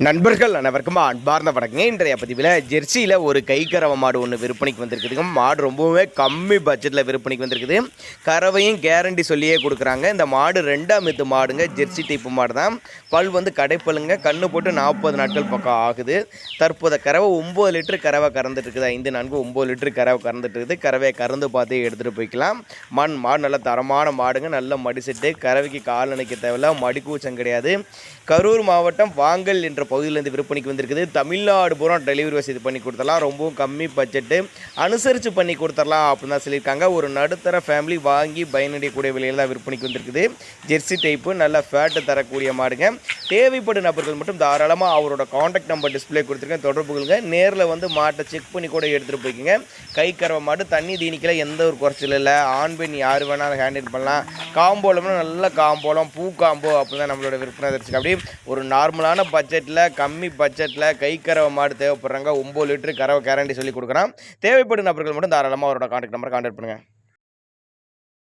நண்பர்கள் அனைவருக்கும் அன்பார்ந்த வணக்கங்க. இன்றைய பதிவில் ஜெர்சியில் ஒரு கை கறவை மாடு ஒன்று விற்பனைக்கு வந்திருக்குதுங்க. மாடு ரொம்பவுமே கம்மி பட்ஜெட்டில் விற்பனைக்கு வந்திருக்குது. கறவையும் கேரண்டி சொல்லியே கொடுக்குறாங்க. இந்த மாடு 2ஆம் ஈத்து மாடுங்க. ஜெர்சி டைப்பு மாடு தான். பல் வந்து கடைப்பல்லுங்க. கண்ணு போட்டு 40 நாட்கள் பக்கம் ஆகுது. தற்போது கறவை 9 லிட்டர் கறவை கறந்துட்டு இருக்குது. 5 4 9 லிட்டர் கறவை கறந்துட்டு இருக்குது. கறவையை கறந்து பார்த்து எடுத்துகிட்டு போய்க்கலாம். மாடு நல்ல தரமான மாடுங்க. நல்ல மடி செட்டு. கறவைக்கு கால் நினைக்க தேவையில்ல. மடிக்கூச்சம் கிடையாது. கரூர் மாவட்டம் வாங்கல் என்ற பகுதியிலேருந்து விற்பனைக்கு வந்திருக்குது. தமிழ்நாடு பூரா டெலிவரி வசதி பண்ணி கொடுத்துடலாம். ரொம்பவும் கம்மி பட்ஜெட்டு, அனுசரித்து பண்ணி கொடுத்துடலாம் அப்படின்னு தான் சொல்லியிருக்காங்க. ஒரு நடுத்தர ஃபேமிலி வாங்கி பயனடையக்கூடிய விலையில் தான் விற்பனைக்கு வந்திருக்குது. ஜெர்சி டைப்பு நல்ல ஃபேட்டு தரக்கூடிய மாடுங்க. தேவைப்படும் நபர்கள் மட்டும் தாராளமாக அவரோட காண்டாக்ட் நம்பர் டிஸ்பிளே கொடுத்துருக்கேன், தொடர்பு கொள்ளுங்க. நேரில் வந்து மாட்டை செக் பண்ணி கூட எடுத்துகிட்டு போய்க்குங்க. கை கறவை மாடு, தண்ணி தீனிக்கல எந்த ஒரு குறைச்சலும் இல்லை. ஆண் பெண் யார் வேணாலும் ஹேண்டில் பண்ணலாம். காம்போலம்னா நல்ல காம்போலம், பூ காம்போ அப்படி தான் நம்மளோட விற்பனை தெரிஞ்சுக்க. அப்படி ஒரு நார்மலான பட்ஜெட்டில், கம்மி பட்ஜெட்டில் கை கறவை மாடு தேவைப்படுறாங்க. 9 லிட்டரு கறவை கேரண்டி சொல்லி கொடுக்குறான். தேவைப்படும் நபர்கள் மட்டும் தாராளமாக அவரோட காண்டாக்ட் நம்பரை கான்டாக்ட் பண்ணுங்கள்.